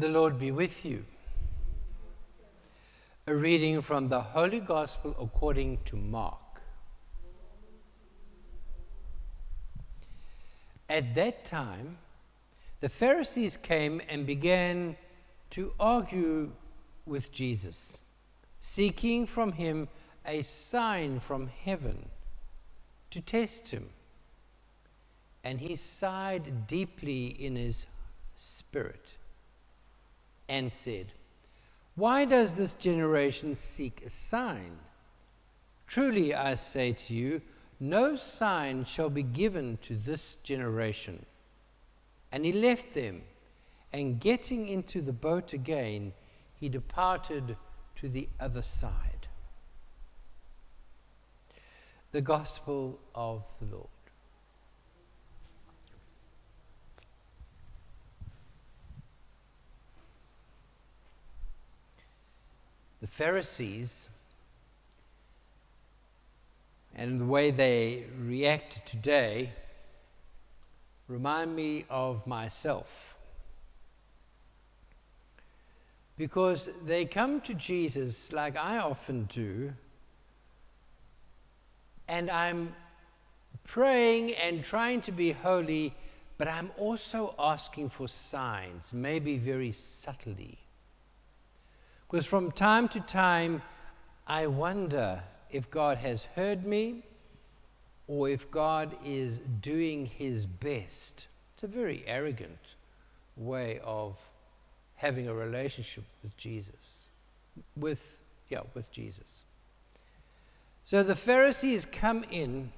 The Lord be with you. A reading from the Holy Gospel according to Mark. At that time, the Pharisees came and began to argue with Jesus, seeking from him a sign from heaven to test him. And he sighed deeply in his spirit and said, "Why does this generation seek a sign? Truly I say to you, no sign shall be given to this generation." And he left them, and getting into the boat again, he departed to the other side. The Gospel of the Lord. The Pharisees and the way they react today remind me of myself. Because they come to Jesus like I often do, and I'm praying and trying to be holy, but I'm also asking for signs, maybe very subtly. Because from time to time, I wonder if God has heard me or if God is doing his best. It's a very arrogant way of having a relationship with Jesus. With Jesus. So the Pharisees come in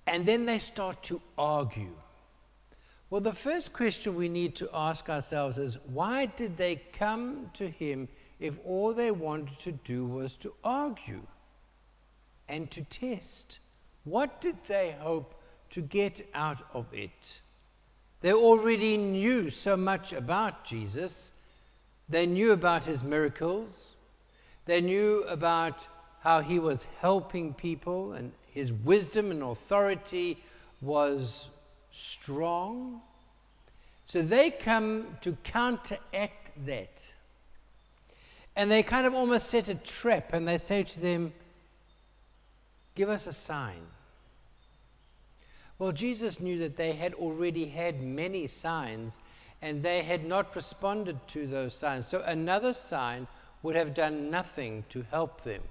and then they start to argue. Well, the first question we need to ask ourselves is, why did they come to him if all they wanted to do was to argue and to test? What did they hope to get out of it? They already knew so much about Jesus. They knew about his miracles. They knew about how he was helping people, and his wisdom and authority was strong. So they come to counteract that. And they kind of almost set a trap, and they say to them, "Give us a sign." Well, Jesus knew that they had already had many signs, and they had not responded to those signs. So another sign would have done nothing to help them,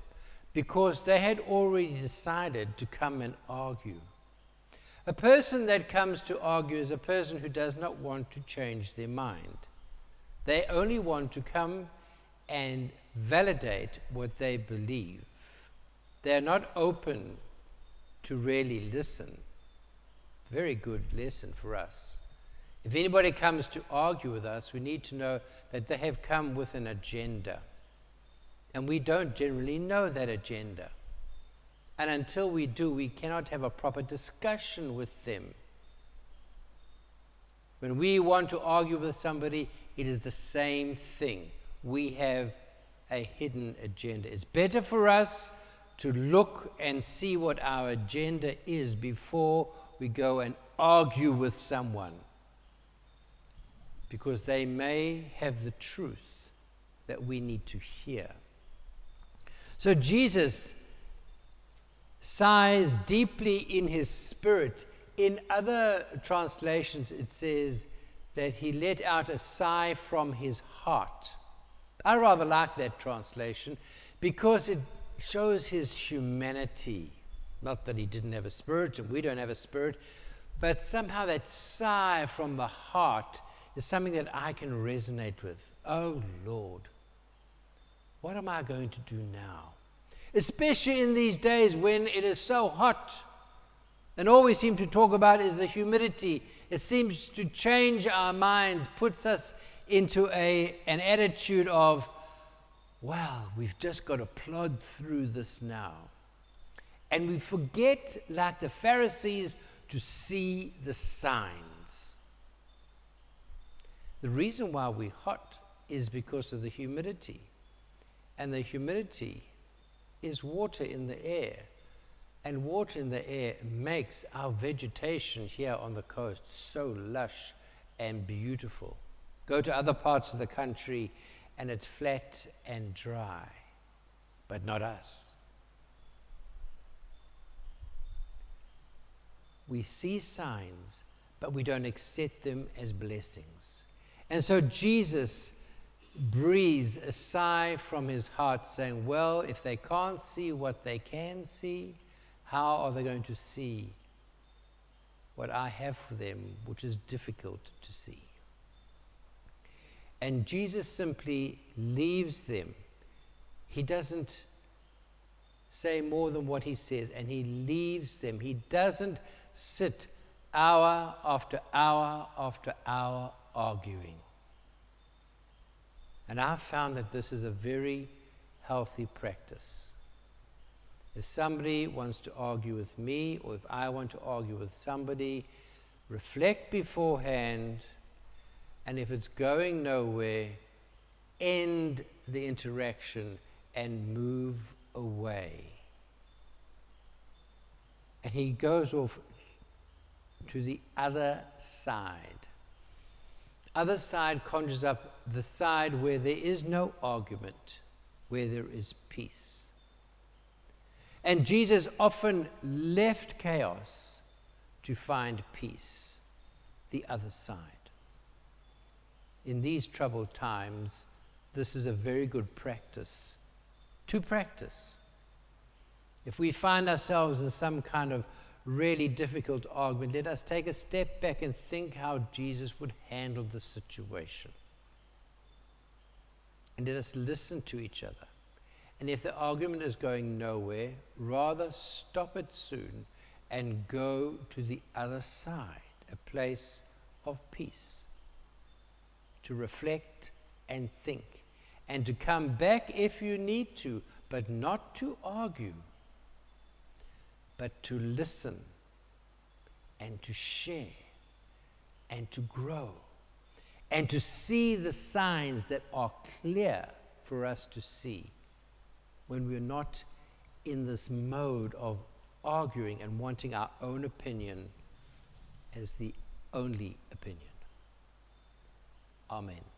because they had already decided to come and argue. A person that comes to argue is a person who does not want to change their mind. They only want to come and validate what they believe. They are not open to really listen. Very good lesson for us. If anybody comes to argue with us, we need to know that they have come with an agenda. And we don't generally know that agenda. And until we do, we cannot have a proper discussion with them. When we want to argue with somebody, it is the same thing. We have a hidden agenda. It's better for us to look and see what our agenda is before we go and argue with someone, because they may have the truth that we need to hear. So Jesus sighs deeply in his spirit. In other translations, it says that he let out a sigh from his heart. I rather like that translation because it shows his humanity. Not that he didn't have a spirit and we don't have a spirit, but somehow that sigh from the heart is something that I can resonate with. Oh Lord, what am I going to do now? Especially in these days when it is so hot, and all we seem to talk about is the humidity. It seems to change our minds, puts us into an attitude of, well, we've just got to plod through this now. And we forget, like the Pharisees, to see the signs. The reason why we're hot is because of the humidity. And the humidity is water in the air. And water in the air makes our vegetation here on the coast so lush and beautiful. Go to other parts of the country and it's flat and dry, but not us. We see signs, but we don't accept them as blessings. And so Jesus breathes a sigh from his heart saying, well, if they can't see what they can see, how are they going to see what I have for them, which is difficult to see? And Jesus simply leaves them. He doesn't say more than what he says, and he leaves them. He doesn't sit hour after hour after hour arguing. And I've found that this is a very healthy practice. If somebody wants to argue with me, or if I want to argue with somebody, reflect beforehand, and if it's going nowhere, end the interaction and move away. And he goes off to the other side. Other side conjures up the side where there is no argument, where there is peace. And Jesus often left chaos to find peace, the other side. In these troubled times, this is a very good practice to practice. If we find ourselves in some kind of really difficult argument, let us take a step back and think how Jesus would handle the situation. And let us listen to each other. And if the argument is going nowhere, rather stop it soon and go to the other side, a place of peace, to reflect and think, and to come back if you need to, but not to argue, but to listen and to share and to grow and to see the signs that are clear for us to see when we're not in this mode of arguing and wanting our own opinion as the only opinion. Amen.